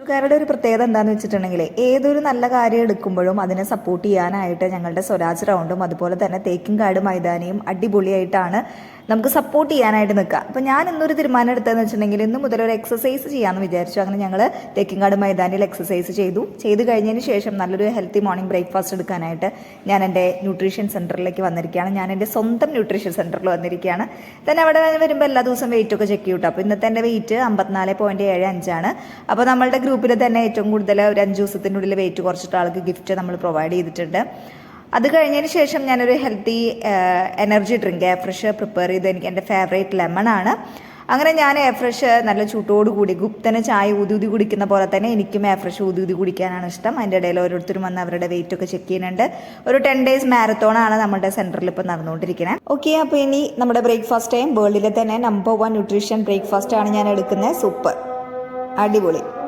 ക്കാരുടെ ഒരു പ്രത്യേകത എന്താണെന്ന് വെച്ചിട്ടുണ്ടെങ്കിൽ ഏതൊരു നല്ല കാര്യം എടുക്കുമ്പോഴും അതിനെ സപ്പോർട്ട് ചെയ്യാനായിട്ട് ഞങ്ങളുടെ സ്വരാജ് റൗണ്ടും അതുപോലെ തന്നെ തേക്കിൻകാട് മൈതാനിയും അടിപൊളിയായിട്ടാണ് നമുക്ക് സപ്പോർട്ട് ചെയ്യാനായിട്ട് നിൽക്കുക. അപ്പോൾ ഞാൻ ഇന്നൊരു തീരുമാനം എടുത്തതെന്ന് വെച്ചിട്ടുണ്ടെങ്കിൽ ഇന്ന് മുതൽ ഒരു എക്സസൈസ് ചെയ്യാമെന്ന് വിചാരിച്ചു. അങ്ങനെ ഞങ്ങൾ തേക്കിൻകാട് മൈതാനിയിൽ എക്സസൈസ് ചെയ്ത് കഴിഞ്ഞതിന് ശേഷം നല്ലൊരു ഹെൽത്തി മോർണിംഗ് ബ്രേക്ക്ഫാസ്റ്റ് എടുക്കാനായിട്ട് ഞാൻ എൻ്റെ ന്യൂട്രീഷൻ സെൻറ്ററിലേക്ക് വന്നിരിക്കുകയാണ്. ഞാൻ എൻ്റെ സ്വന്തം ന്യൂട്രീഷൻ സെൻറ്ററിൽ വന്നിരിക്കുകയാണ്. തന്നെ അവിടെ വരുമ്പോൾ എല്ലാ ദിവസവും വെയിറ്റ് ഒക്കെ ചെക്ക് ചെയ്യും. അപ്പോൾ ഇന്നത്തെ എൻ്റെ വെയിറ്റ് 54.75 അപ്പോൾ നമ്മളുടെ ഗ്രൂപ്പിൽ തന്നെ ഏറ്റവും കൂടുതൽ ഒരു 5 ദിവസത്തിനുള്ളിൽ വെയിറ്റ് കുറച്ചിട്ട് ആൾക്ക് ഗിഫ്റ്റ് നമ്മൾ പ്രൊവൈഡ് ചെയ്തിട്ടുണ്ട്. അത് കഴിഞ്ഞതിന് ശേഷം ഞാനൊരു healthy energy drink air fresh prepare ചെയ്ത് എനിക്ക് എൻ്റെ ഫേവറേറ്റ് ലെമണാണ്. അങ്ങനെ ഞാൻ എയർ ഫ്രഷ് നല്ല ചൂട്ടോടുകൂടി ഗുപ്തന് ചായ ഊതി കുടിക്കുന്ന പോലെ തന്നെ എനിക്കും എയർ ഫ്രഷ് ഊതി കുടിക്കാനാണ് ഇഷ്ടം. അതിൻ്റെ ഇടയിൽ ഓരോരുത്തരും വന്ന് അവരുടെ വെയിറ്റ് ഒക്കെ ചെക്ക് ചെയ്യുന്നുണ്ട്. ഒരു 10 days മാരത്തോണാണ് നമ്മുടെ സെൻറ്ററിൽ ഇപ്പോൾ നടന്നുകൊണ്ടിരിക്കുന്നത്. ഓക്കെ, അപ്പോൾ ഇനി നമ്മുടെ ബ്രേക്ക്ഫാസ്റ്റ് ടൈം. വേൾഡിലെ തന്നെ നമ്പർ 1 ന്യൂട്രീഷൻ ബ്രേക്ക്ഫാസ്റ്റ് ആണ് ഞാൻ എടുക്കുന്നത്. സൂപ്പർ, അടിപൊളി.